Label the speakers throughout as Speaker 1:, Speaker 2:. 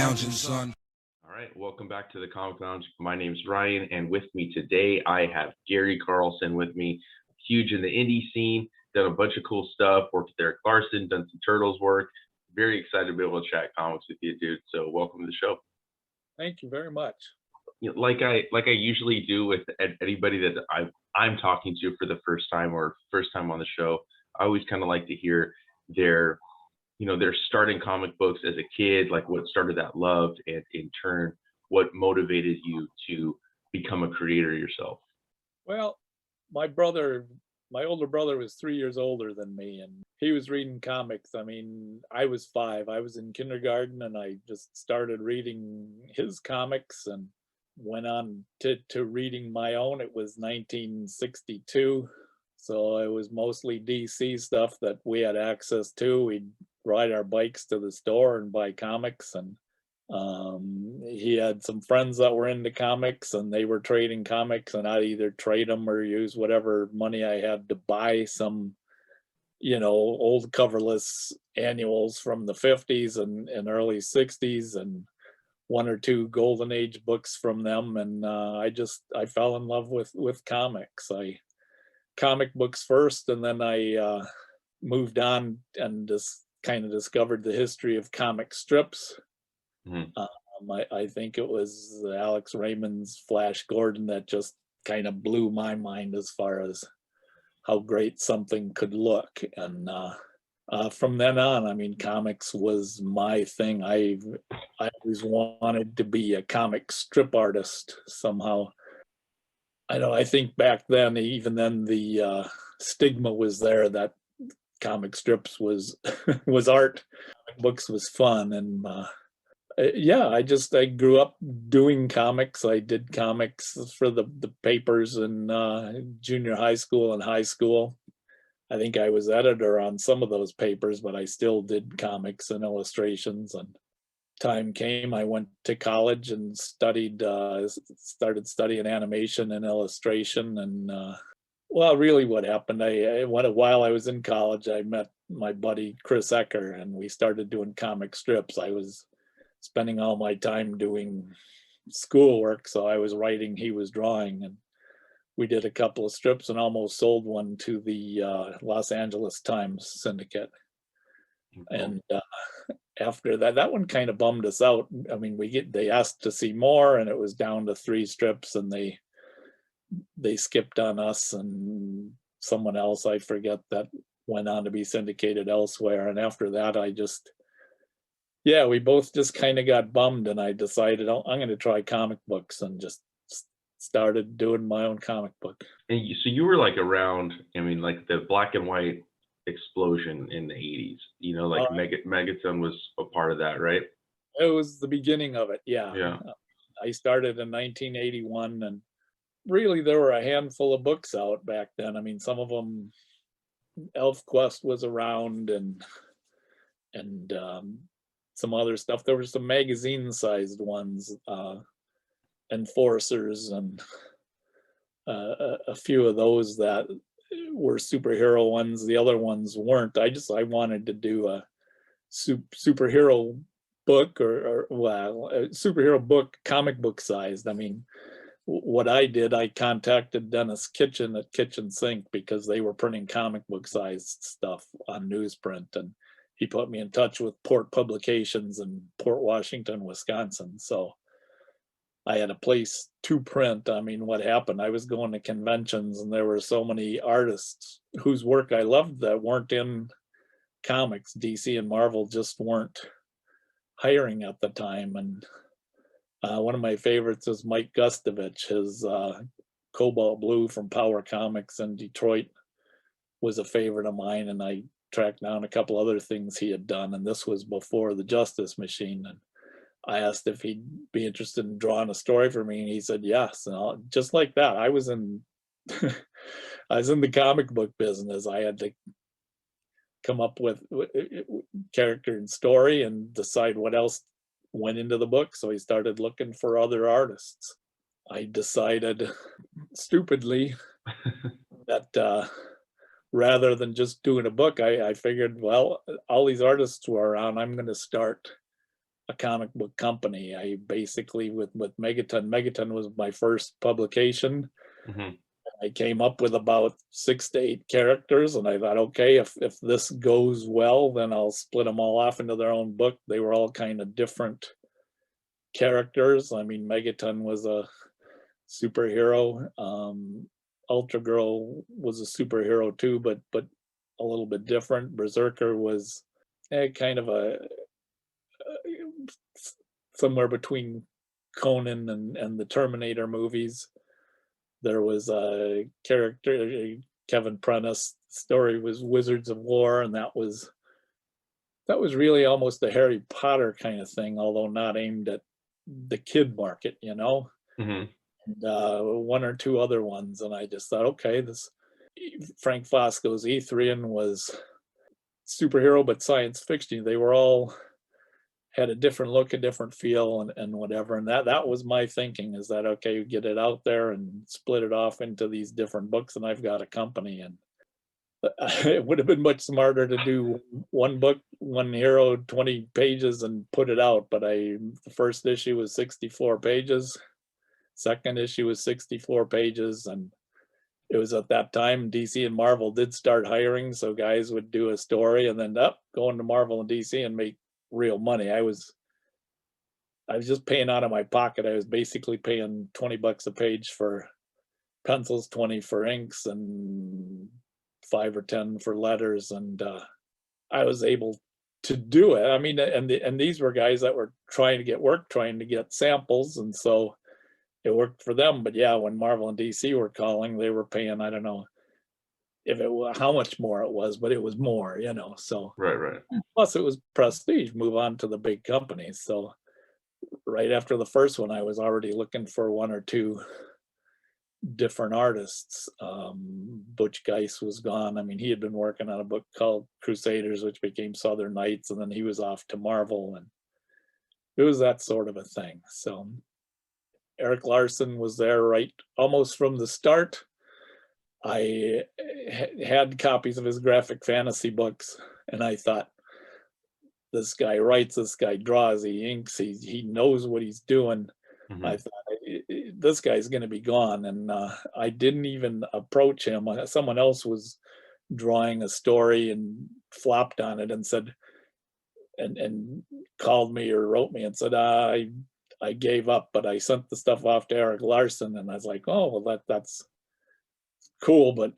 Speaker 1: lounging, son.
Speaker 2: All right, welcome back to the Comic Lounge. My name's Ryan, and with me today I have Gary Carlson with me, huge in the indie scene, done a bunch of cool stuff, worked with Erik Larsen, done some Turtles work. Very excited to be able to chat comics with you, dude. So welcome to the show.
Speaker 3: Thank you very much.
Speaker 2: You know, like I usually do with anybody that I'm talking to for the first time or first time on the show, I always kind of like to hear their starting comic books as a kid, like what started that love, and in turn, what motivated you to become a creator yourself.
Speaker 3: Well, my older brother was 3 years older than me, and he was reading comics. I mean, I was 5. I was in kindergarten, and I just started reading his comics and went on to reading my own. It was 1962, so it was mostly DC stuff that we had access to. We'd ride our bikes to the store and buy comics, and he had some friends that were into comics, and they were trading comics, and I'd either trade them or use whatever money I had to buy some, old coverless annuals from the 50s and early 60s, and 1 or 2 golden age books from them. And I fell in love with comics. Comic books first, and then I moved on and just kind of discovered the history of comic strips. I think it was Alex Raymond's Flash Gordon that just kind of blew my mind as far as how great something could look. And from then on, I mean, comics was my thing. I always wanted to be a comic strip artist somehow. I think back then, even then, the stigma was there that comic strips was was art. Comic books was fun. And I grew up doing comics. I did comics for the papers in junior high school and high school. I think I was editor on some of those papers, but I still did comics and illustrations. And time came, I went to college and started studying animation and illustration. And well, really what happened, while I was in college, I met my buddy Chris Ecker, and we started doing comic strips. I was spending all my time doing schoolwork, so I was writing, he was drawing, and we did a couple of strips and almost sold one to the Los Angeles Times syndicate. And after that one kind of bummed us out. I mean, they asked to see more, and it was down to 3 strips, and they skipped on us and someone else, I forget, that went on to be syndicated elsewhere. And after that, we both just kind of got bummed, and I decided, I'm going to try comic books, and just started doing my own comic book.
Speaker 2: And so you were like around, I mean, like the black and white explosion in the 80s, Megaton was a part of that, right?
Speaker 3: It was the beginning of it, yeah.
Speaker 2: Yeah.
Speaker 3: I started in 1981, and really there were a handful of books out back then. I mean, some of them, ElfQuest was around, and some other stuff. There were some magazine-sized ones, Enforcers, and a few of those that were superhero ones. The other ones weren't. I wanted to do a superhero book, or a superhero book, comic book sized. I mean, what I did, I contacted Dennis Kitchen at Kitchen Sink, because they were printing comic book sized stuff on newsprint, and he put me in touch with Port Publications in Port Washington, Wisconsin. So I had a place to print. I mean, what happened, I was going to conventions, and there were so many artists whose work I loved that weren't in comics. DC and Marvel just weren't hiring at the time. And one of my favorites is Mike Gustovich. His Cobalt Blue from Power Comics in Detroit was a favorite of mine, and I tracked down a couple other things he had done, and this was before the Justice Machine. And I asked if he'd be interested in drawing a story for me, and he said yes. And just like that, I was in the comic book business. I had to come up with character and story and decide what else went into the book. So he started looking for other artists. I decided stupidly that rather than just doing a book, I figured, well, all these artists were around, I'm going to start a comic book company. I basically with Megaton was my first publication.
Speaker 2: Hmm.
Speaker 3: I came up with about 6 to 8 characters, and I thought, okay, if this goes well, then I'll split them all off into their own book. They were all kind of different characters. I mean, Megaton was a superhero. Ultra Girl was a superhero too, but a little bit different. Berserker was kind of a somewhere between Conan and the Terminator movies. There was a character, Kevin Prentice. Story was Wizards of War, and that was really almost a Harry Potter kind of thing, although not aimed at the kid market, you know.
Speaker 2: Hmm.
Speaker 3: And one or two other ones, and I just thought, okay, this Frank Fosco's Etherian was superhero but science fiction. They were all had a different look, a different feel, and whatever. And that was my thinking, is that okay, you get it out there and split it off into these different books, and I've got a company. And it would have been much smarter to do one book, one hero, 20 pages and put it out. But the first issue was 64 pages, second issue was 64 pages, and it was at that time DC and Marvel did start hiring, so guys would do a story and then go into Marvel and DC and make real money. I was just paying out of my pocket. I was basically paying $20 a page for pencils, 20 for inks, and 5 or 10 for letters, and I was able to do it. I mean, and these were guys that were trying to get work, trying to get samples, and so it worked for them. But yeah, when Marvel and DC were calling, they were paying, I don't know if it was how much more it was, but it was more, you know. So
Speaker 2: Right, right.
Speaker 3: plus it was prestige, move on to the big companies. So right after the first one, I was already looking for one or two different artists. Butch Geist was gone. I mean, he had been working on a book called Crusaders, which became Southern Knights, and then he was off to Marvel, and it was that sort of a thing. So Erik Larsen was there right almost from the start. I had copies of his graphic fantasy books, and I thought, this guy writes, this guy draws, he inks, he knows what he's doing. I
Speaker 2: Hmm.
Speaker 3: thought, this guy's going to be gone, and I didn't even approach him. Someone else was drawing a story and flopped on it and said, and called me or wrote me and said, I gave up, but I sent the stuff off to Erik Larsen, and I was like, oh well, that's cool, but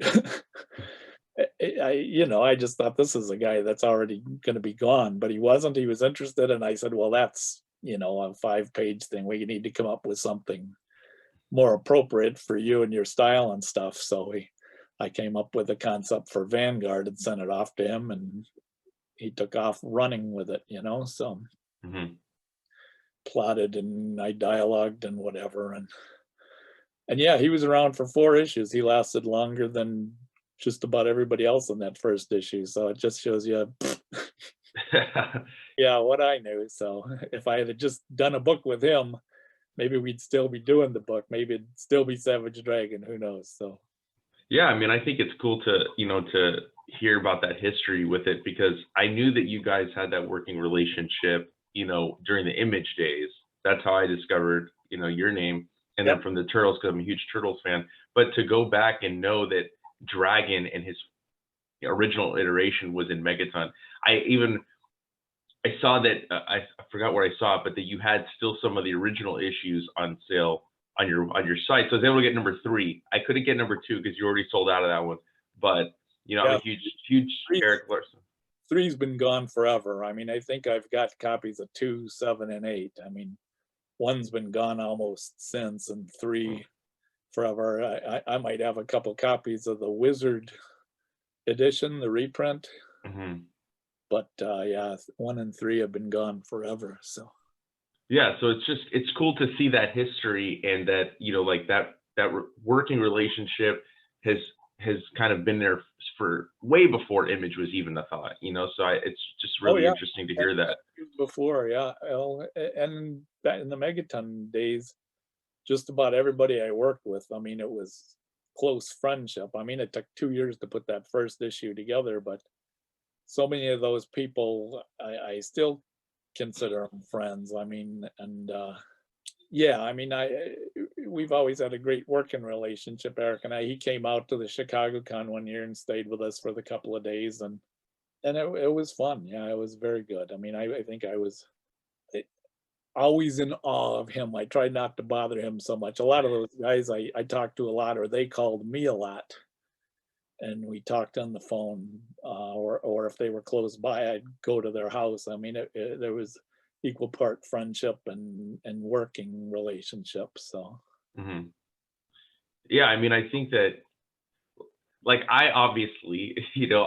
Speaker 3: I just thought, this is a guy that's already going to be gone, but he wasn't. He was interested, and I said, well, that's a 5-page thing. We need to come up with something more appropriate for you and your style and stuff. So I came up with a concept for Vanguard and sent it off to him, and he took off running with it. So
Speaker 2: Hmm.
Speaker 3: plotted and I dialogued and whatever, and yeah, he was around for 4 issues. He lasted longer than just about everybody else in that first issue. So it just shows you, yeah, what I knew. So if I had just done a book with him, maybe we'd still be doing the book. Maybe it'd still be Savage Dragon. Who knows? So
Speaker 2: Yeah, I mean, I think it's cool to hear about that history with it, because I knew that you guys had that working relationship, during the Image days. That's how I discovered, your name. And then
Speaker 3: yep,
Speaker 2: from the Turtles, because I'm a huge Turtles fan. But to go back and know that Dragon and his original iteration was in Megaton, I saw that, I forgot where I saw it, but that you had still some of the original issues on sale on your site. So I was able to get number 3. I couldn't get number 2 because you already sold out of that one. But I'm
Speaker 3: yeah.
Speaker 2: a huge Erik Larsen.
Speaker 3: Three's been gone forever. I mean, I think I've got copies of 2, 7, and 8. I mean, one's been gone almost since, and 3 forever. I might have a couple copies of the Wizard edition, the reprint,
Speaker 2: Hmm.
Speaker 3: but yeah, 1 and 3 have been gone forever. So
Speaker 2: Yeah, so it's cool to see that history, and that like that working relationship has kind of been there for way before Image was even a thought. So it's just
Speaker 3: oh
Speaker 2: really
Speaker 3: yeah,
Speaker 2: interesting to hear that.
Speaker 3: before, yeah. Well, and back in the Megaton days, just about everybody I worked with, I mean, it was close friendship. I mean, it took 2 years to put that first issue together, but so many of those people I still consider them friends. I mean, and yeah, I mean, we've always had a great working relationship, Eric and I. He came out to the Chicago Con one year and stayed with us for the couple of days, and it was fun. Yeah, it was very good. I mean, I think I was eh, always in awe of him. I tried not to bother him so much. A lot of those guys I talked to a lot, or they called me a lot, and we talked on the phone, or if they were close by, I'd go to their house. I mean, there was equal part friendship and working relationship. So
Speaker 2: Hmm. Yeah, I mean, I think that, like, I obviously,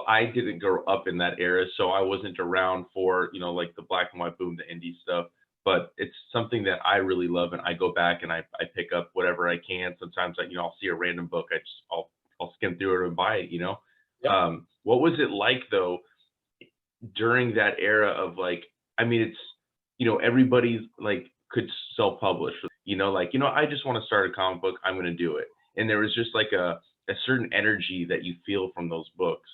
Speaker 2: I didn't grow up in that era, so I wasn't around for, like the black and white boom, the indie stuff. But it's something that I really love, and I go back and I pick up whatever I can. Sometimes I'll see a random book, I'll skim through it and buy it.
Speaker 3: yep.
Speaker 2: What was it like though during that era of, like, I mean, it's, everybody's like could self-publish, like, I just want to start a comic book, I'm going to do it. And there was just like a certain energy that you feel from those books.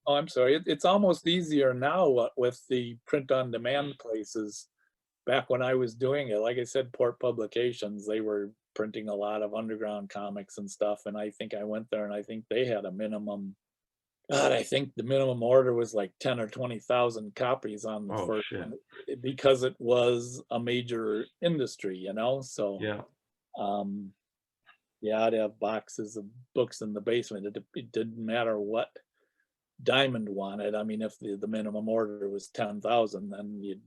Speaker 3: Oh, I'm sorry. It's almost easier now, with the print on demand places. Back when I was doing it, like I said, Port Publications, they were printing a lot of underground comics and stuff. And I think I went there and I think they had a minimum. God, I think the minimum order was like 10 or 20,000 copies on the
Speaker 2: Oh
Speaker 3: first
Speaker 2: shit.
Speaker 3: one, because it was a major industry, So,
Speaker 2: Yeah.
Speaker 3: um, yeah, I'd have boxes of books in the basement. It didn't matter what Diamond wanted. I mean, if the minimum order was 10,000, then you'd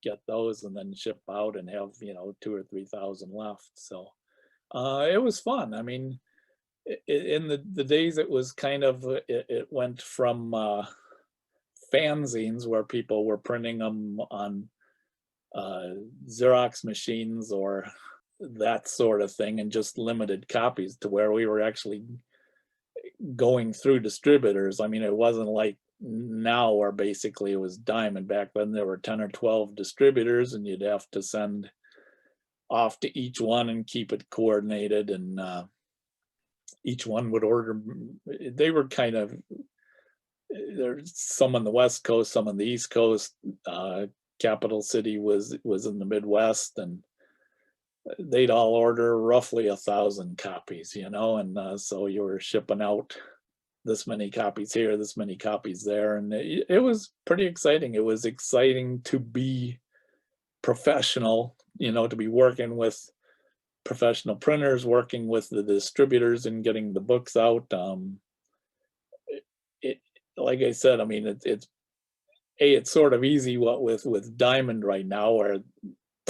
Speaker 3: get those and then ship out and have, 2 or 3,000 left. So, it was fun. I mean, in the days it was kind of, it went from fanzines where people were printing them on uh, Xerox machines or that sort of thing, and just limited copies, to where we were actually going through distributors. I mean, it wasn't like now where basically it was Diamond. Back then there were 10 or 12 distributors, and you'd have to send off to each one and keep it coordinated, and each one would order. They were kind of, there's some on the West Coast, some on the East Coast. Capital City was in the Midwest, and they'd all order roughly 1,000 copies, and so you were shipping out this many copies here, this many copies there, and it was pretty exciting. It was exciting to be professional, to be working with professional printers, working with the distributors, and getting the books out. It, like I said, I mean, it's sort of easy what with Diamond right now, where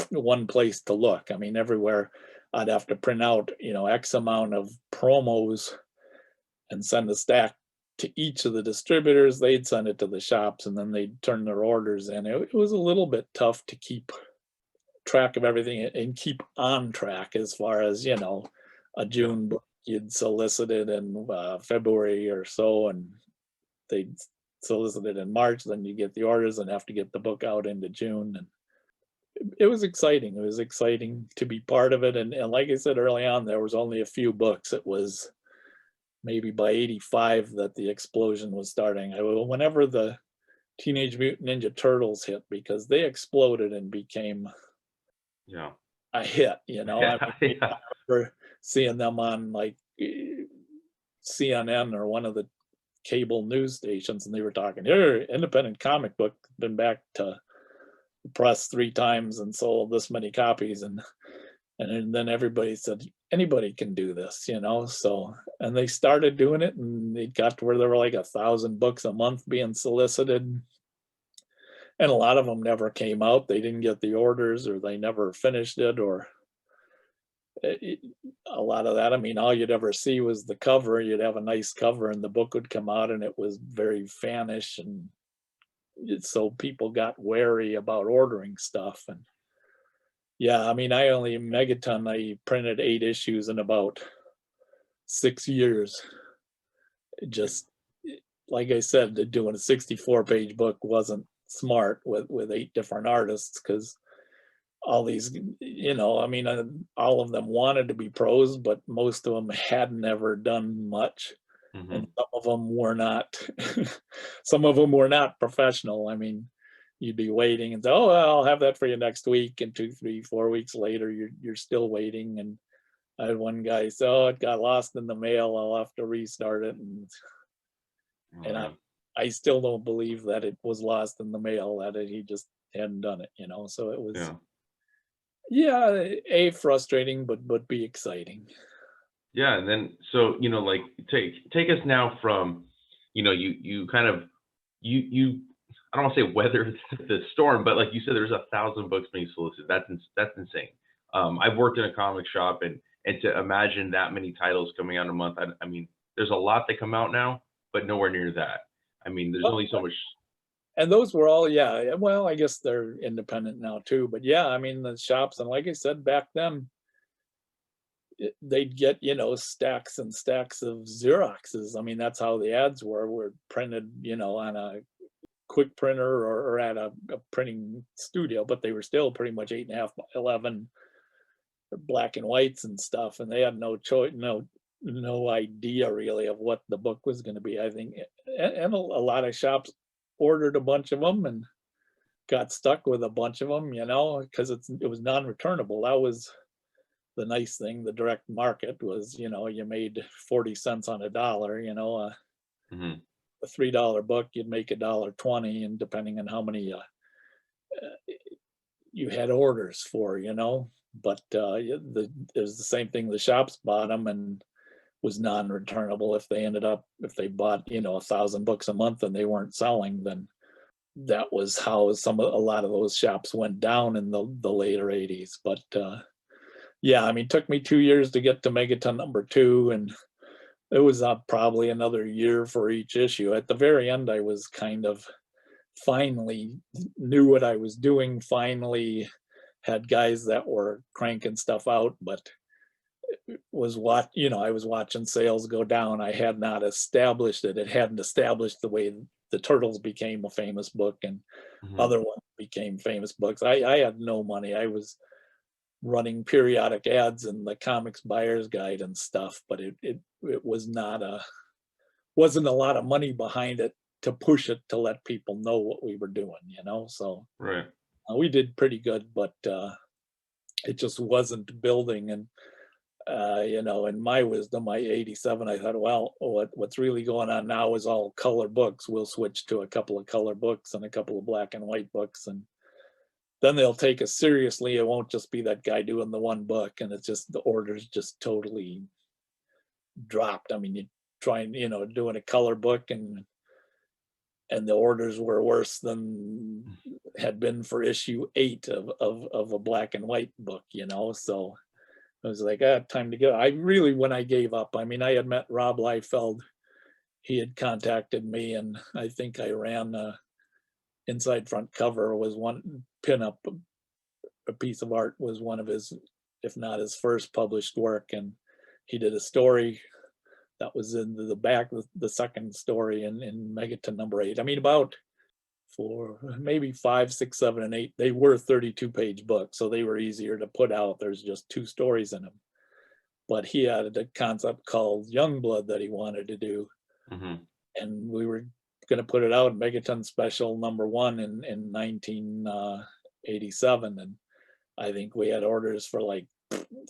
Speaker 3: one place to look. I mean, everywhere I'd have to print out, X amount of promos and send a stack to each of the distributors. They'd send it to the shops, and then they'd turn their orders in. It was a little bit tough to keep track of everything and keep on track, as far as, a
Speaker 2: Yeah.
Speaker 3: June book you'd solicited in February or so, and they'd solicit it in March. Then you get the orders and have to get the book out into June. And it was exciting. It was exciting to be part of it. And like I said early on, there was only a few books. It was maybe by 85 that the explosion was starting. Whenever the Teenage Mutant Ninja Turtles hit, because they exploded and became
Speaker 2: Yeah.
Speaker 3: a hit, I
Speaker 2: Yeah.
Speaker 3: mean, I
Speaker 2: Yeah.
Speaker 3: remember seeing them on, like, CNN or one of the cable news stations, and they were talking, here, independent comic book, been back to press 3 times and sold this many copies. And then everybody said, anybody can do this, So, and they started doing it, and it got to where there were like 1,000 books a month being solicited, and a lot of them never came out. They didn't get the orders, or they never finished it, or a lot of that. I mean, all you'd ever see was the cover. You'd have a nice cover, and the book would come out, and it was very fanish, and so people got wary about ordering stuff. And yeah, I mean, Megaton, I printed 8 issues in about 6 years. Just, like I said, doing a 64-page book wasn't smart with 8 different artists, because all these, I mean, all of them wanted to be pros, but most of them had never done much, and
Speaker 2: Hmm.
Speaker 3: some of them were not. Some of them were not professional. I mean, you'd be waiting and say, oh, well, I'll have that for you next week. And 2, 3, 4 weeks later, you're still waiting. And I had one guy say, oh, it got lost in the mail. I'll have to restart it.
Speaker 2: Oh,
Speaker 3: And
Speaker 2: man.
Speaker 3: I still don't believe that it was lost in the mail, that he just hadn't done it, you know? So it was,
Speaker 2: Yeah.
Speaker 3: yeah, A, frustrating, but B, exciting.
Speaker 2: Yeah, and then so, like take us now from, you kind of you I don't want to say weather the storm, but like you said, there's 1,000 books being solicited. That's insane. I've worked in a comic shop, and to imagine that many titles coming out a month, I mean, there's a lot that come out now, but nowhere near that. I mean, there's
Speaker 3: Well,
Speaker 2: only so much.
Speaker 3: and those were all, yeah, well, I guess they're independent now too, but yeah, I mean, the shops, and like I said, back then, they'd get, stacks and stacks of Xeroxes. I mean, that's how the ads were printed, on a quick printer or at a printing studio, but they were still pretty much 8.5 by 11 black and whites and stuff, and they had no choice, no idea really of what the book was going to be. I think, and a lot of shops ordered a bunch of them and got stuck with a bunch of them, because it was non-returnable. That was the nice thing. The direct market was, you made 40 cents on a dollar.
Speaker 2: Mhm.
Speaker 3: A $3 book, you'd make $1.20, and depending on how many you had orders for, But it was the same thing. The shops bought them and was non-returnable. If they bought 1,000 books a month and they weren't selling, then that was how a lot of those shops went down in the later '80s. But yeah, I mean, it took me 2 years to get to Megaton #2, and it was probably another year for each issue. At the very end, I was kind of finally knew what I was doing, finally had guys that were cranking stuff out, but I was watching sales go down. I had not established it. It hadn't established the way the Turtles became a famous book and
Speaker 2: Mhm.
Speaker 3: other ones became famous books. I had no money. I was running periodic ads in the Comics Buyer's Guide and stuff, but it was not wasn't a lot of money behind it to push it to let people know what we were doing. So
Speaker 2: Right.
Speaker 3: we did pretty good, but it just wasn't building. And in my wisdom, I 87, I thought, well, what's really going on now is all color books. We'll switch to a couple of color books and a couple of black and white books, and then they'll take us seriously. It won't just be that guy doing the one book, and it's just the orders just totally dropped. I mean, you try and doing a color book, and the orders were worse than had been for issue 8 of a black and white book. So I was like, time to go. When I gave up, I mean, I had met Rob Liefeld. He had contacted me, and I think I ran inside front cover was one pin up, a piece of art was one of his, if not his first published work. And he did a story that was in the back, the second story in Megaton #8. I mean, about for maybe 5, 6, 7, and 8, they were 32-page books, so they were easier to put out. There's just 2 stories in them. But he had a concept called Youngblood that he wanted to do,
Speaker 2: Mhm.
Speaker 3: and we were going to put it out, Megaton Special #1 in 1987, and I think we had orders for like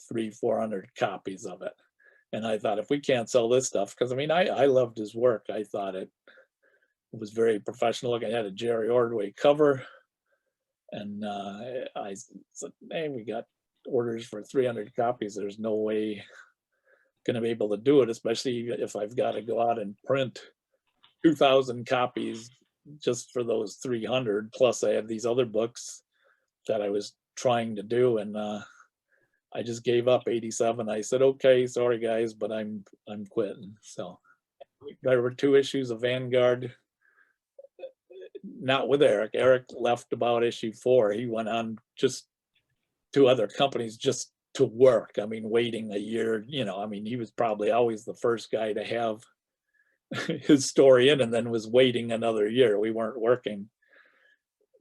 Speaker 3: 300-400 copies of it. And I thought, if we can't sell this stuff, because I mean, I loved his work. I thought it was very professional. Like, I had a Jerry Ordway cover, and I said, hey, we got orders for 300 copies. There's no way going to be able to do it, especially if I've got to go out and print 2,000 copies just for those 300. Plus, I had these other books that I was trying to do, and I just gave up. '87. I said, okay, sorry guys, but I'm quitting. So there were 2 issues of Vanguard, not with Erik. Erik left about issue 4. He went on just to other companies just to work. I mean, waiting a year, I mean, he was probably always the first guy to have his story in, and then was waiting another year. We weren't working,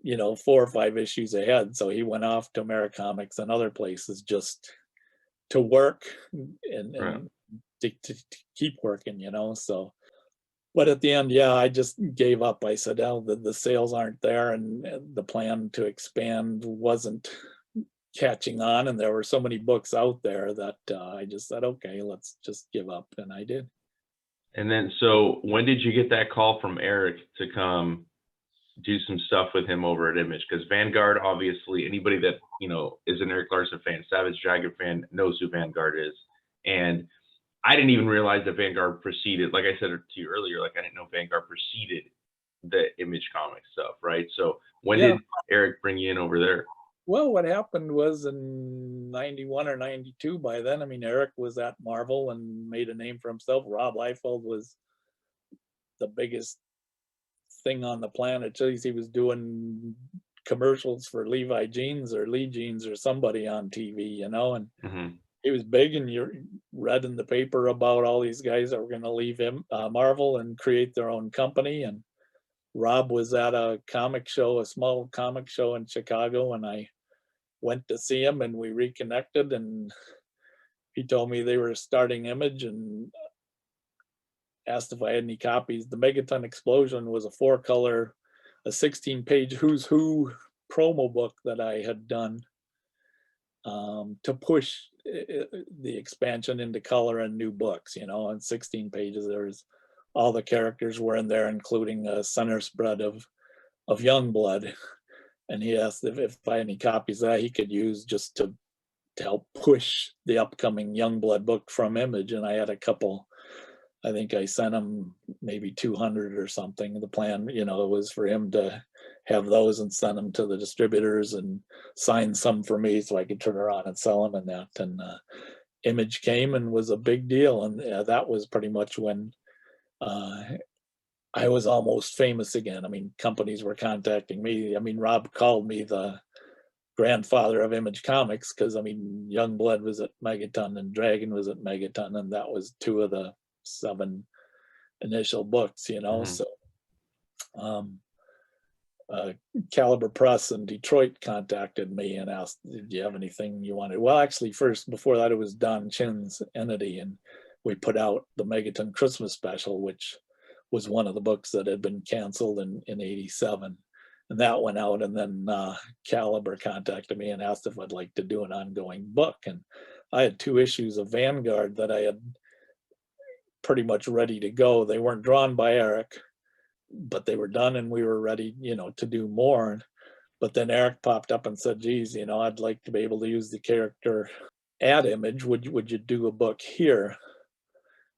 Speaker 3: 4 or 5 issues ahead. So he went off to Americomics and other places just to work
Speaker 2: Right.
Speaker 3: and to keep working. So But at the end, yeah, I just gave up. I said, "Oh, the sales aren't there, and the plan to expand wasn't catching on, and there were so many books out there that I just said, okay, let's just give up," and I did.
Speaker 2: And then, so when did you get that call from Erik to come do some stuff with him over at Image? Because Vanguard, obviously, anybody that is an Erik Larsen fan, Savage Dragon fan, knows who Vanguard is. And I didn't even realize that Vanguard preceded, like I said to you earlier, like I didn't know Vanguard preceded the Image comic stuff, right? So when
Speaker 3: Yeah.
Speaker 2: did Erik bring you in over there?
Speaker 3: Well, what happened was in 91 or 92, by then, I mean, Erik was at Marvel and made a name for himself. Rob Liefeld was the biggest thing on the planet. Geez, he was doing commercials for Levi Jeans or Lee Jeans or somebody on TV, and
Speaker 2: Hmm.
Speaker 3: he was big, and you read in the paper about all these guys that were going to leave him, Marvel, and create their own company. And Rob was at a comic show, a small comic show in Chicago, and I went to see him, and we reconnected, and he told me they were starting Image and asked if I had any copies. The Megaton Explosion was a 4-color, a 16-page Who's Who promo book that I had done, to push the expansion into color and new books. On 16 pages, there's all the characters were in there, including a center spread of Youngblood. And he asked if I had any copies that he could use just to help push the upcoming Youngblood book from Image. And I had a couple. I think I sent him maybe 200 or something. The plan, was for him to have those and send them to the distributors and sign some for me so I could turn around and sell them and that. And Image came and was a big deal. And that was pretty much when uh, I was almost famous again. I mean, companies were contacting me. I mean, Rob called me the grandfather of Image Comics because, I mean, Youngblood was at Megaton and Dragon was at Megaton, and that was 2 of the 7 initial books.
Speaker 2: Hmm.
Speaker 3: So um, uh, Caliber Press in Detroit contacted me and asked, "Did you have anything you wanted?" Well, actually, first before that, it was Don Chin's Entity, and we put out the Megaton Christmas Special, which was one of the books that had been canceled in '87, and that went out. And then Caliber contacted me and asked if I'd like to do an ongoing book, and I had 2 issues of Vanguard that I had pretty much ready to go. They weren't drawn by Erik, but they were done, and we were ready, to do more. But then Erik popped up and said, "Geez, I'd like to be able to use the character at Image. Would you do a book here?"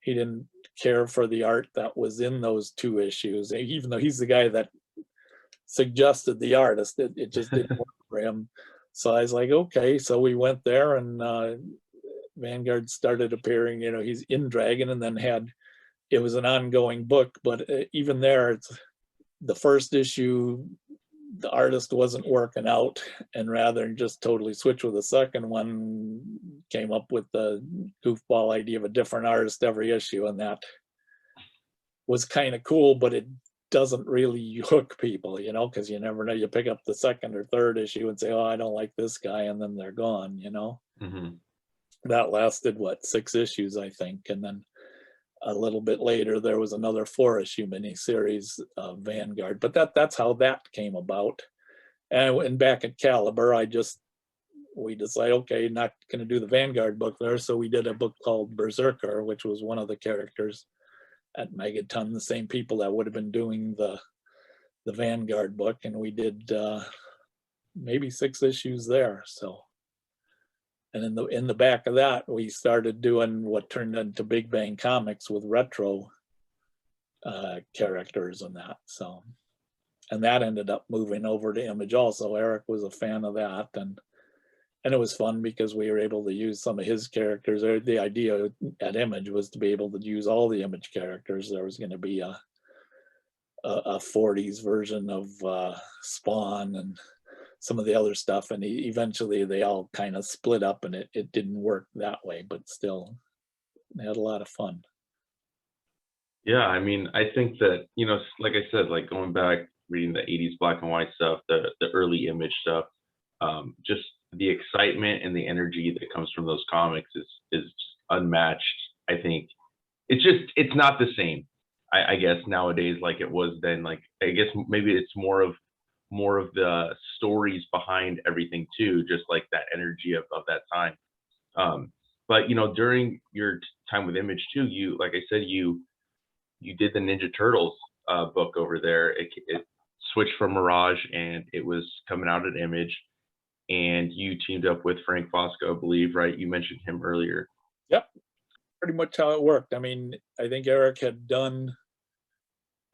Speaker 3: He didn't care for the art that was in those 2 issues, even though he's the guy that suggested the artist. It just didn't work for him. So I was like, okay. So we went there, and Vanguard started appearing. He's in Dragon, and then it was an ongoing book. But even there, it's the first issue, the artist wasn't working out, and rather than just totally switch with the second one, came up with the goofball idea of a different artist every issue, and that was kind of cool, but it doesn't really hook people, because you never know. You pick up the second or third issue and say, "Oh, I don't like this guy," and then they're gone.
Speaker 2: Hmm.
Speaker 3: That lasted, what, 6 issues, I think, and then a little bit later there was another 4-issue miniseries, Vanguard. But that's how that came about. And back at Caliber, we decided, okay, not going to do the Vanguard book there, so we did a book called Berserker, which was one of the characters at Megaton, the same people that would have been doing the Vanguard book, and we did maybe 6 issues there. So, and in the back of that, we started doing what turned into Big Bang Comics with retro characters and that. So, and that ended up moving over to Image also. Erik was a fan of that, and it was fun because we were able to use some of his characters. The idea at Image was to be able to use all the Image characters. There was going to be a 40s version of Spawn and some of the other stuff, and eventually they all kind of split up, and it didn't work that way, but still they had a lot of fun.
Speaker 2: Yeah, I mean, I think that, like I said, like going back, reading the 80s black and white stuff, the early Image stuff, just the excitement and the energy that comes from those comics is unmatched. I think it's not the same. I guess nowadays like it was then. Like I guess maybe it's more of the stories behind everything too, just like that energy of that time. But during your time with Image too, you like I said, you did the Ninja Turtles book over there. It switched from Mirage and it was coming out at Image, and you teamed up with Frank Fosco, I believe, right? You mentioned him earlier.
Speaker 3: Yep, pretty much how it worked. I mean, I think Erik had done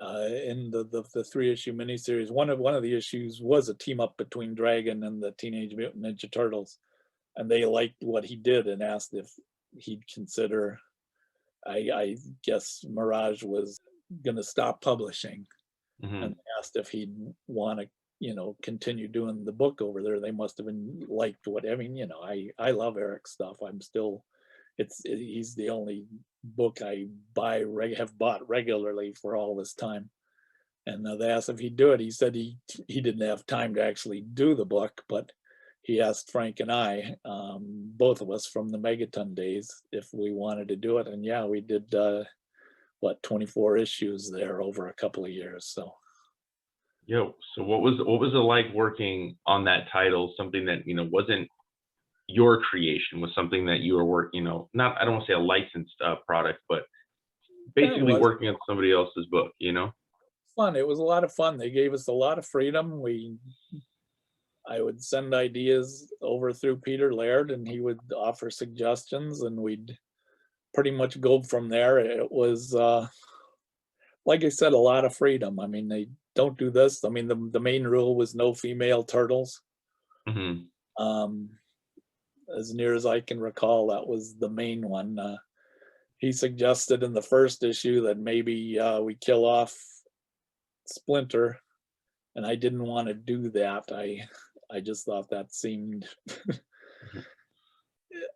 Speaker 3: in the 3-issue miniseries. One of the issues was a team up between Dragon and the Teenage Mutant Ninja Turtles, and they liked what he did and asked if he'd consider. I guess Mirage was going to stop publishing,
Speaker 2: Hmm.
Speaker 3: and they asked if he'd want to, continue doing the book over there. They must have been liked what I mean. I love Erik's stuff. I'm still, he's the only book I have bought regularly for all this time. And they asked if he'd do it. He said he didn't have time to actually do the book, but he asked Frank and I, both of us from the Megaton days, if we wanted to do it. And yeah, we did 24 issues there over a couple of years. So
Speaker 2: Yo, so what was it like working on that title? Something that wasn't your creation, was something that you were working. Not, I don't want to say a licensed product, but
Speaker 3: that
Speaker 2: basically
Speaker 3: was
Speaker 2: working on somebody else's book.
Speaker 3: fun. It was a lot of fun. They gave us a lot of freedom. I would send ideas over through Peter Laird, and he would offer suggestions, and we'd pretty much go from there. It was, like I said, a lot of freedom. I mean, they don't do this. I mean, the main rule was no female turtles.
Speaker 2: Hmm.
Speaker 3: Um, as near as I can recall, that was the main one. He suggested in the first issue that maybe we kill off Splinter, and I didn't want to do that. I just thought that seemed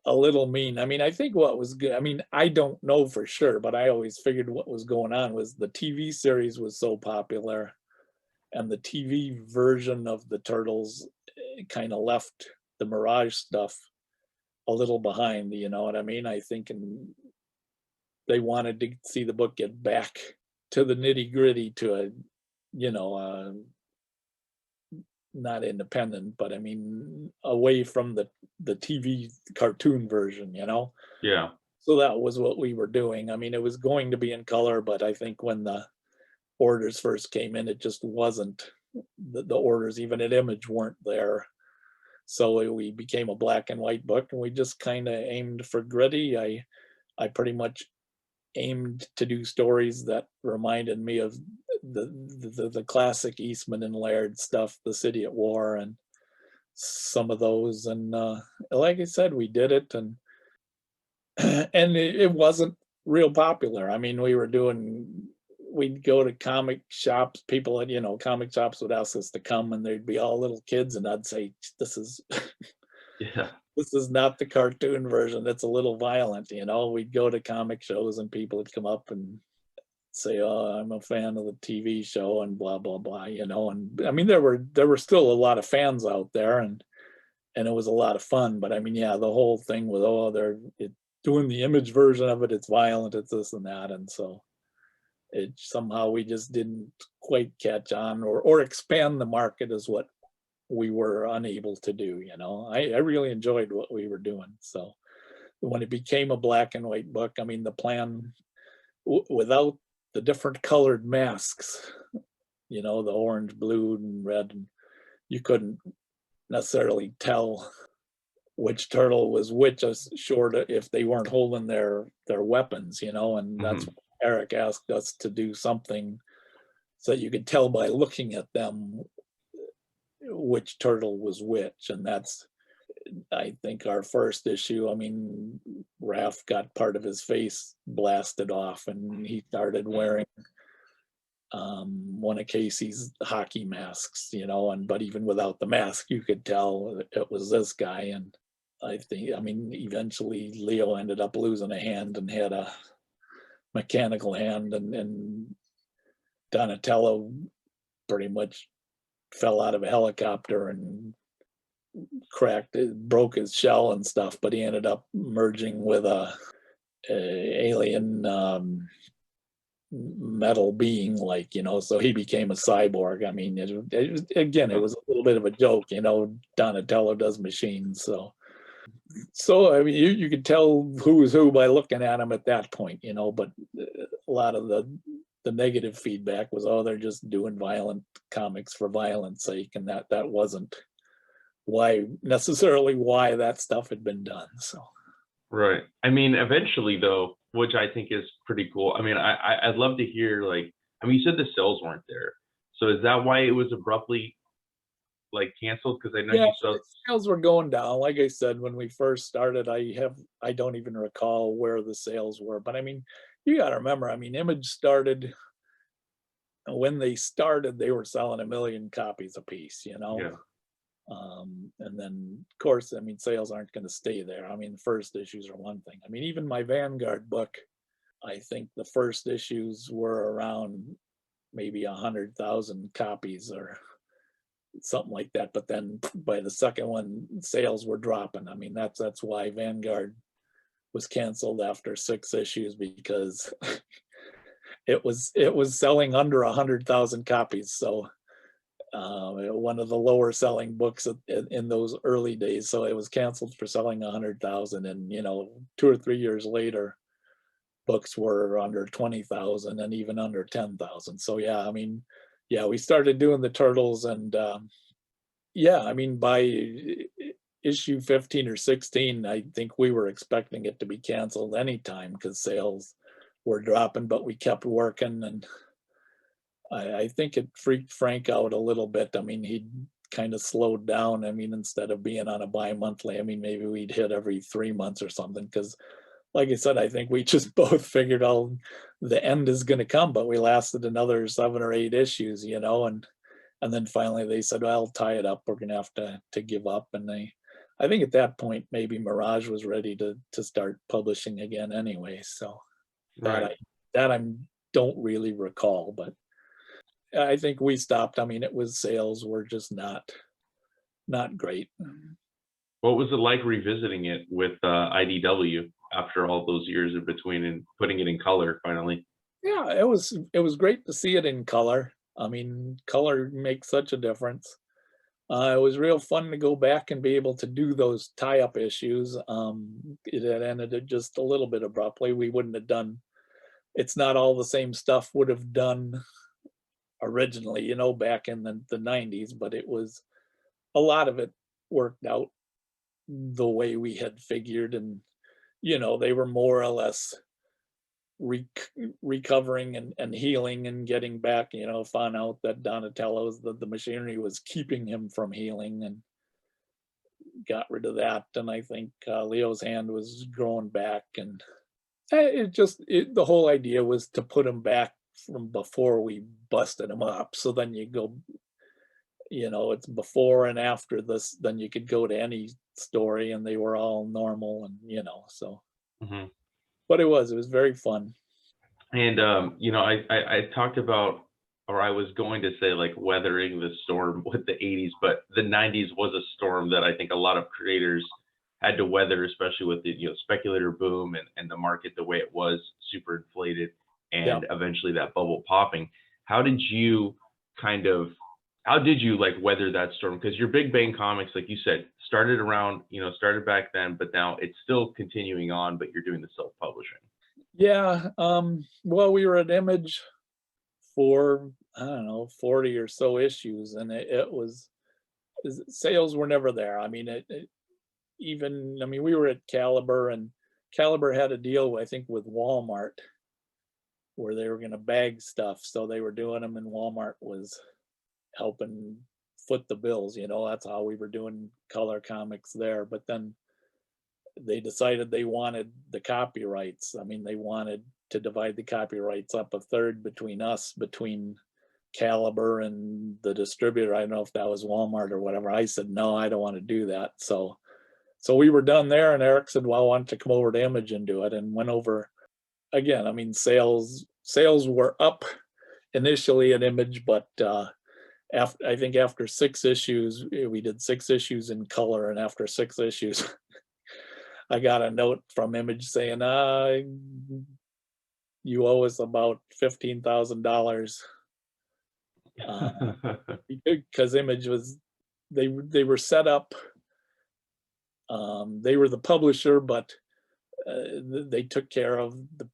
Speaker 3: a little mean. I mean, I think what was good, I mean, I don't know for sure, but I always figured what was going on was the TV series was so popular, and the TV version of the Turtles kind of left the Mirage stuff a little behind, you know what I mean? I think they wanted to see the book get back to the nitty gritty, to a, you know, not independent, but I mean, away from the TV cartoon version, you know?
Speaker 2: Yeah.
Speaker 3: So that was what we were doing. I mean, it was going to be in color, but I think when the orders first came in, it just wasn't. The orders, even at Image, weren't there. So we became a black and white book, and we just kind of aimed for gritty. I pretty much aimed to do stories that reminded me of the classic Eastman and Laird stuff, The City at War, and some of those. And like I said, we did it, and and it wasn't real popular. I mean, we'd go to comic shops. People at comic shops would ask us to come, and there'd be all little kids, and I'd say, "This is
Speaker 2: Yeah.
Speaker 3: this is not the cartoon version. It's a little violent." We'd go to comic shows, and people would come up and say, "Oh, I'm a fan of the TV show," and blah blah blah. And I mean, there were still a lot of fans out there, and it was a lot of fun. But I mean, yeah, the whole thing with, doing the Image version of it, it's violent, it's this and that, and so it somehow we just didn't quite catch on, or expand the market is what we were unable to do. I really enjoyed what we were doing. So when it became a black and white book, I mean, the plan, without the different colored masks, the orange, blue, and red, and you couldn't necessarily tell which turtle was which, as short if they weren't holding their weapons, and that's
Speaker 2: Hmm.
Speaker 3: what Erik asked us to do, something so you could tell by looking at them which turtle was which. And that's, I think, our first issue. I mean, Raph got part of his face blasted off, and he started wearing one of Casey's hockey masks, and but even without the mask, you could tell it was this guy. And I mean, eventually Leo ended up losing a hand and had a mechanical hand, and Donatello pretty much fell out of a helicopter and broke his shell and stuff, but he ended up merging with a alien metal being like, so he became a cyborg. I mean, again, it was a little bit of a joke, Donatello does machines. So I mean, you could tell who was who by looking at him at that point, but a lot of the negative feedback was, oh, they're just doing violent comics for violence sake, and that wasn't necessarily why that stuff had been done. So
Speaker 2: Right. I mean, eventually though, which I think is pretty cool. I mean, I'd love to hear like, I mean, you said the sales weren't there. So is that why it was abruptly like canceled? Because I know
Speaker 3: yeah,
Speaker 2: you saw.
Speaker 3: the sales were going down. Like I said, when we first started, I don't even recall where the sales were, but I mean, you got to remember, I mean, Image started when they started, they were selling 1 million copies a piece,
Speaker 2: Yeah.
Speaker 3: And then, of course, I mean, sales aren't going to stay there. I mean, the first issues are one thing. I mean, even my Vanguard book, I think the first issues were around maybe 100,000 copies or something like that. But then by the second one, sales were dropping. I mean, that's why Vanguard was canceled after 6 issues, because it was selling under 100,000 copies. So one of the lower selling books in those early days. So it was canceled for selling 100,000, and 2 or 3 years later, books were under 20,000 and even under 10,000. So yeah, I mean, yeah, we started doing the Turtles, and yeah, I mean, by issue 15 or 16, I think we were expecting it to be canceled anytime because sales were dropping, but we kept working, and I think it freaked Frank out a little bit. I mean, he kind of slowed down. I mean, instead of being on a bi-monthly, I mean, maybe we'd hit every 3 months or something. Because, like I said, I think we just both figured, oh, the end is going to come. But we lasted another 7 or 8 issues, and then finally they said, well, tie it up. We're going to have to give up. And I think at that point, maybe Mirage was ready to start publishing again anyway. So that
Speaker 2: Right.
Speaker 3: I don't really recall, but I think we stopped. I mean, sales were just not great.
Speaker 2: What was it like revisiting it with IDW after all those years in between and putting it in color finally?
Speaker 3: Yeah, it was great to see it in color. I mean, color makes such a difference. It was real fun to go back and be able to do those tie-up issues. It had ended it just a little bit abruptly. We wouldn't have done. It's not all the same stuff would have done originally, back in the 90s, but it was a lot of it worked out the way we had figured, and they were more or less recovering and healing and getting back. Found out that Donatello's the machinery was keeping him from healing, and got rid of that. And I think Leo's hand was growing back, and the whole idea was to put him back from before we busted him up. So then you go, it's before and after this, then you could go to any story and they were all normal, and so.
Speaker 2: Hmm.
Speaker 3: But it was very fun.
Speaker 2: And I talked about, or I was going to say like weathering the storm with the 80s, but the 90s was a storm that I think a lot of creators had to weather, especially with the speculator boom and the market the way it was, super inflated,
Speaker 3: Yeah.
Speaker 2: and eventually that bubble popping. How did you kind of how did you like weather that storm? Because your Big Bang Comics, like you said, started back then, but now it's still continuing on, but you're doing the self-publishing.
Speaker 3: Yeah, well, we were at Image for, I don't know, 40 or so issues, and sales were never there. I mean, I mean, we were at Caliber, and Caliber had a deal, I think, with Walmart, where they were going to bag stuff. So they were doing them, and Walmart was helping foot the bills. That's how we were doing color comics there. But then they decided they wanted the copyrights. I mean, they wanted to divide the copyrights up a third between us, between Caliber and the distributor. I don't know if that was Walmart or whatever. I said, no, I don't want to do that. So we were done there, and Erik said, well, I want to come over to Image and do it, and went over again. I mean, sales were up initially at Image, but I think after 6 issues, we did 6 issues in color, and after 6 issues, I got a note from Image saying, you owe us about $15,000. Because Image was, they were set up, they were the publisher, but they took care of the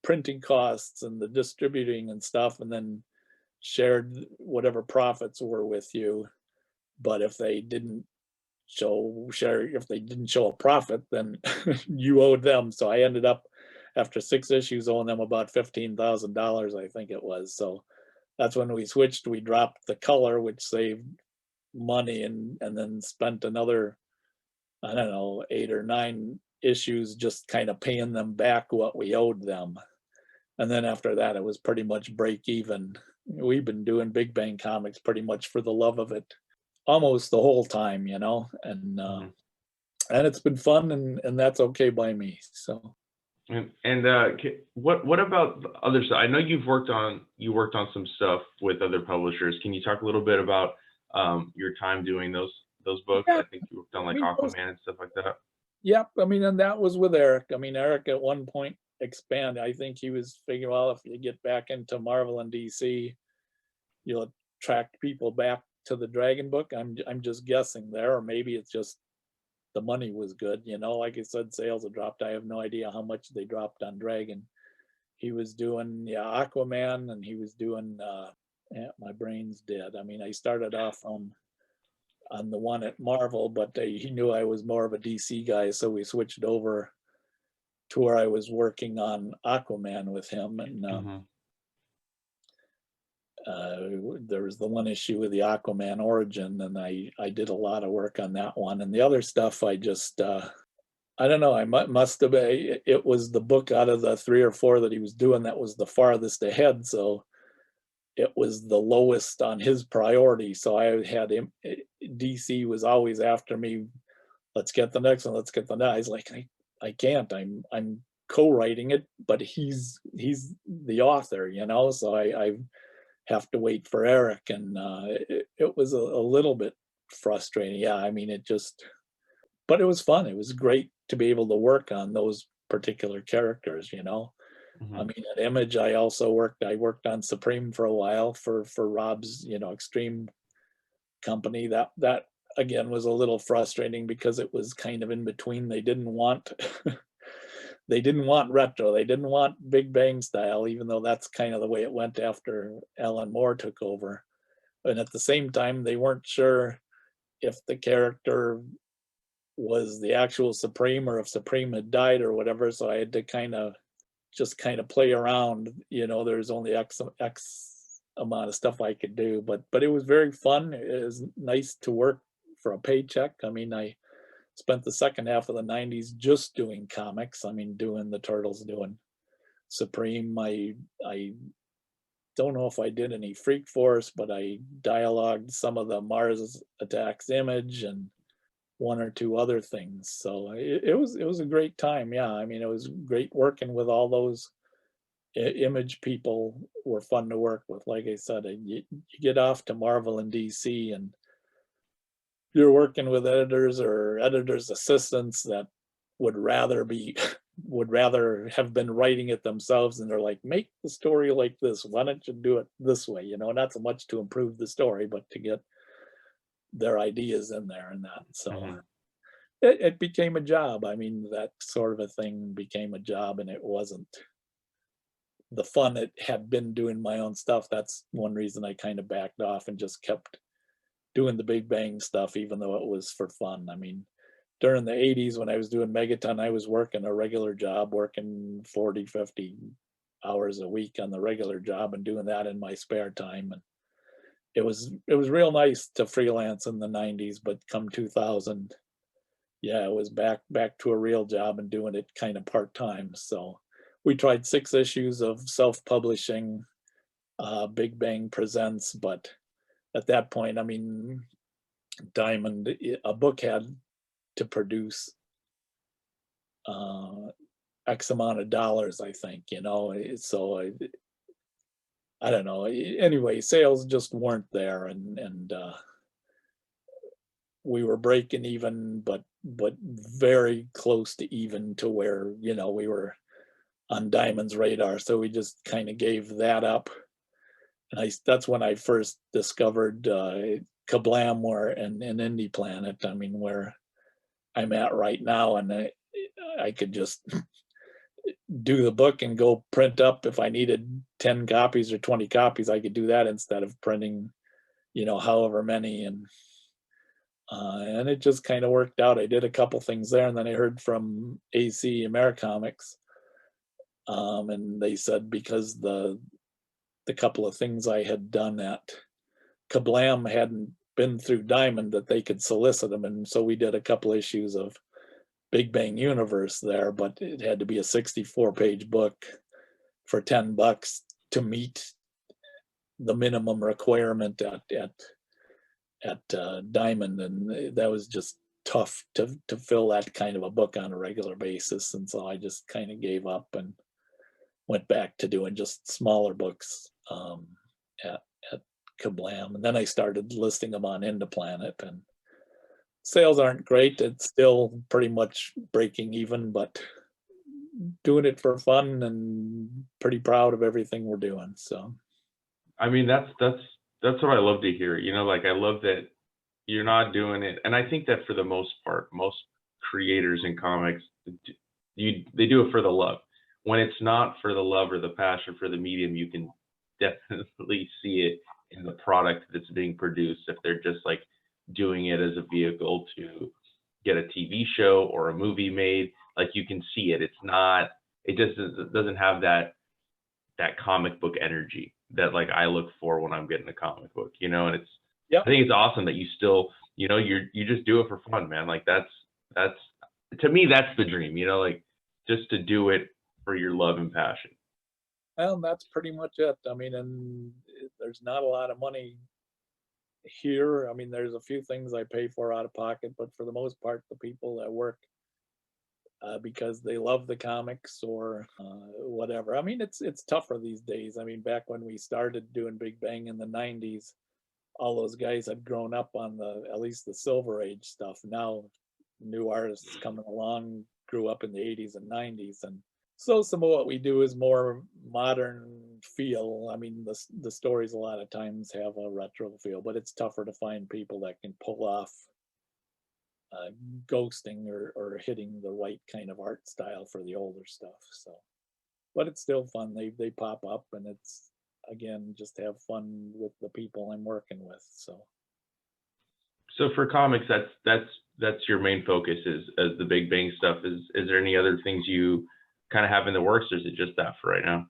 Speaker 3: printing costs and the distributing and stuff, and then shared whatever profits were with you. But if they didn't if they didn't show a profit, then you owed them. So I ended up, after 6 issues, owing them about $15,000, I think it was. So that's when we switched. We dropped the color, which saved money, and then spent another, I don't know, 8 or 9 issues just kind of paying them back what we owed them. And then after that, it was pretty much break even. We've been doing Big Bang Comics pretty much for the love of it, almost the whole time,
Speaker 2: Mhm.
Speaker 3: and it's been fun, and that's okay by me. So
Speaker 2: What about the other stuff? I know you worked on some stuff with other publishers. Can you talk a little bit about your time doing those books?
Speaker 3: yeah,
Speaker 2: I think you worked on
Speaker 3: I
Speaker 2: like
Speaker 3: mean,
Speaker 2: Aquaman and stuff like that.
Speaker 3: yep. I mean, and that was with Eric. I mean, Eric at one point expanded. I think he was figuring, well, if you get back into Marvel and DC, you'll attract people back to the Dragon book. I'm just guessing there, or maybe it's just the money was good. Like I said, sales have dropped. I have no idea how much they dropped on Dragon. He was doing, yeah, Aquaman, and he was doing, yeah, my brain's dead. I mean, I started off on the one at Marvel, but he knew I was more of a DC guy, so we switched over to where I was working on Aquaman with him. And
Speaker 2: Hmm.
Speaker 3: there was the one issue with the Aquaman origin, and I did a lot of work on that one. And the other stuff, I just I don't know. I must have been. It was the book out of the 3 or 4 that he was doing that was the farthest ahead, so it was the lowest on his priority. So I had him. DC was always after me. Let's get the next one. Let's get the next. I was like, I can't. I'm co-writing it, but he's the author, So I have to wait for Eric, and it was a little bit frustrating. Yeah, I mean, but it was fun. It was great to be able to work on those particular characters. I
Speaker 2: Hmm.
Speaker 3: mean, at Image, I worked on Supreme for a while for Rob's, Extreme company. That again was a little frustrating because it was kind of in between. They didn't want they didn't want retro. They didn't want Big Bang style, even though that's kind of the way it went after Alan Moore took over. And at the same time, they weren't sure if the character was the actual Supreme or if Supreme had died or whatever. So I had to kind of play around. There's only X amount of stuff I could do, but it was very fun. It was nice to work for a paycheck. I mean, I spent the second half of the '90s just doing comics. I mean, doing the Turtles, doing Supreme. I don't know if I did any Freak Force, but I dialogued some of the Mars Attacks Image and 1 or 2 other things. So it was a great time. Yeah, I mean, it was great working with all those Image people. Were fun to work with. Like I said, you get off to Marvel and DC, and you're working with editors or editors assistants that would rather be would rather have been writing it themselves, and they're like, make the story like this, why don't you do it this way, not so much to improve the story, but to get their ideas in there and that. So
Speaker 2: Hmm.
Speaker 3: it became a job. I mean, that sort of a thing became a job, and it wasn't the fun it had been doing my own stuff. That's one reason I kind of backed off and just kept doing the Big Bang stuff, even though it was for fun. I mean, during the '80s when I was doing Megaton, I was working a regular job, working 40, 50 hours a week on the regular job and doing that in my spare time. And it was real nice to freelance in the '90s, but come 2000, yeah, it was back to a real job and doing it kind of part-time. So we tried 6 issues of self-publishing, Big Bang Presents, but at that point, I mean, Diamond, a book had to produce uh, X amount of dollars, I think, so I don't know. Anyway, sales just weren't there, and we were breaking even, but very close to even, to where we were on Diamond's radar, so we just kind of gave that up. And that's when I first discovered Kablam and Indie Planet. I mean, where I'm at right now, and I could just do the book and go print up if I needed 10 copies or 20 copies. I could do that instead of printing, however many. And it just kind of worked out. I did a couple things there, and then I heard from AC Americomics, and they said because the couple of things I had done at Kablam hadn't been through Diamond, that they could solicit them, and so we did a couple issues of Big Bang Universe there, but it had to be a 64-page book for $10 to meet the minimum requirement at Diamond, and that was just tough to fill that kind of a book on a regular basis, and so I just kind of gave up and went back to doing just smaller books at Kablam, and then I started listing them on Into Planet, and sales aren't great. It's still pretty much breaking even, but doing it for fun and pretty proud of everything we're doing. So,
Speaker 2: I mean, that's what I love to hear. Like I love that you're not doing it, and I think that for the most part, most creators in comics, they do it for the love. When it's not for the love or the passion for the medium, you can definitely see it in the product that's being produced. If they're just like doing it as a vehicle to get a TV show or a movie made, like you can see it. It's not. It just doesn't have that comic book energy that like I look for when I'm getting a comic book, and it's,
Speaker 3: yeah,
Speaker 2: I think it's awesome that you still, you just do it for fun, man. Like that's to me, that's the dream, like just to do it for your love and passion.
Speaker 3: well, that's pretty much it. I mean, and there's not a lot of money here. I mean, there's a few things I pay for out of pocket, but for the most part, the people that work because they love the comics or whatever. I mean, it's tougher these days. I mean, back when we started doing Big Bang in the '90s, all those guys had grown up on at least the Silver Age stuff. Now, new artists coming along grew up in the '80s and '90s, and so some of what we do is more modern feel. I mean, the stories a lot of times have a retro feel, but it's tougher to find people that can pull off ghosting or hitting the right kind of art style for the older stuff. So, but it's still fun. They pop up, and it's again just have fun with the people I'm working with.
Speaker 2: So for comics, that's your main focus is as the Big Bang stuff. Is there any other things you kind of have in the works, or is it just that for right now?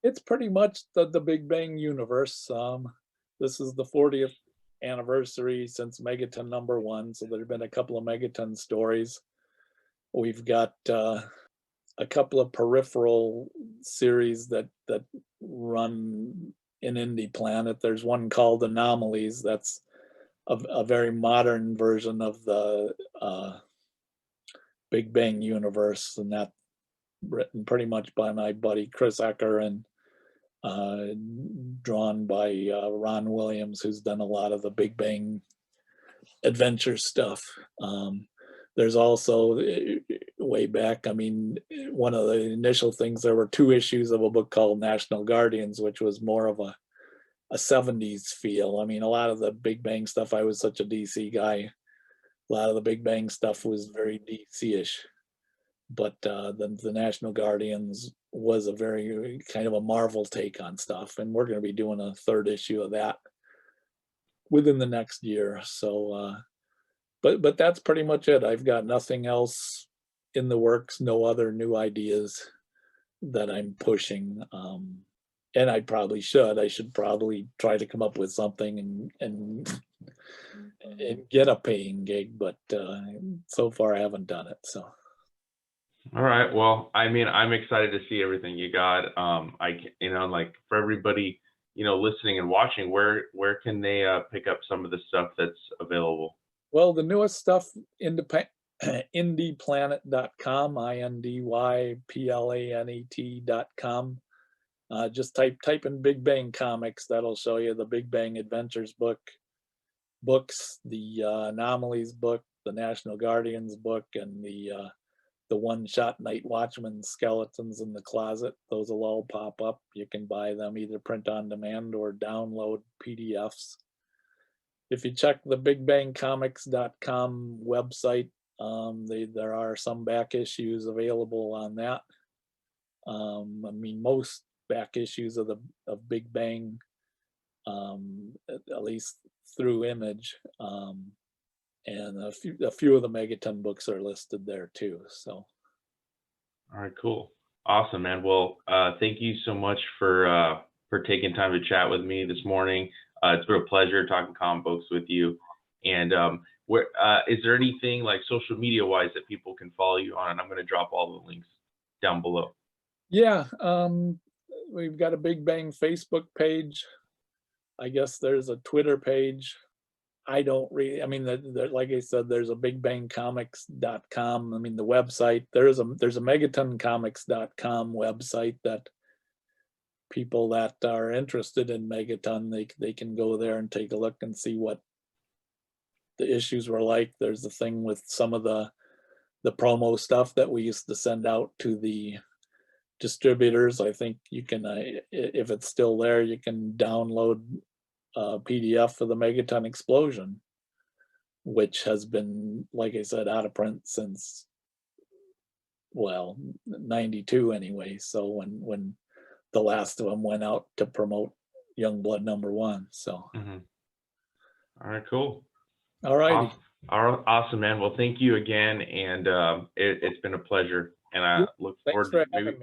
Speaker 3: It's pretty much the Big Bang universe. This is the 40th anniversary since Megaton #1, so there have been a couple of Megaton stories. We've got a couple of peripheral series that run in Indie Planet. There's one called Anomalies. That's a very modern version of the Big Bang universe, and that written pretty much by my buddy Chris Ecker and drawn by Ron Williams, who's done a lot of the Big Bang adventure stuff. There's also way back, I mean, one of the initial things, there were 2 issues of a book called National Guardians, which was more of a 70s feel. I mean, a lot of the Big Bang stuff, I was such a DC guy. A lot of the Big Bang stuff was very DC-ish. But the National Guardians was a very kind of a Marvel take on stuff. And we're going to be doing a 3rd issue of that within the next year. So, but that's pretty much it. I've got nothing else in the works, no other new ideas that I'm pushing. And I probably should. I should probably try to come up with something and get a paying gig, but so far I haven't done it. So.
Speaker 2: All right. Well, I mean, I'm excited to see everything you got. Like for everybody, listening and watching, where can they pick up some of the stuff that's available?
Speaker 3: Well, the newest stuff, indieplanet.com, INDYPLANET.com. Just type in Big Bang Comics. That'll show you the Big Bang Adventures books, the Anomalies book, the National Guardians book, and the the one-shot Night Watchman skeletons in the closet. Those will all pop up. You can buy them either print on demand or download PDFs. If you check the bigbangcomics.com website, there are some back issues available on that. I mean, most back issues of Big Bang, at least through Image, and a few of the Megaton books are listed there too. So,
Speaker 2: All right, cool, awesome, man. Well, thank you so much for taking time to chat with me this morning. It's been a pleasure talking comic books with you. And where is there anything like social media wise that people can follow you on? And I'm going to drop all the links down below.
Speaker 3: yeah, we've got a Big Bang Facebook page. I guess there's a Twitter page. I don't really, I mean, like I said, there's a bigbangcomics.com. I mean, the website, there's a megatoncomics.com website that people that are interested in Megaton, they can go there and take a look and see what the issues were like. There's a thing with some of the promo stuff that we used to send out to the distributors. I think you can, if it's still there, you can download a PDF for the Megaton Explosion, which has been, like I said, out of print since, well, 92 anyway. So when the last of them went out to promote Youngblood #1. So,
Speaker 2: all right, cool.
Speaker 3: All righty.
Speaker 2: Awesome, man. Well, thank you again, and it's been a pleasure. And I look forward to maybe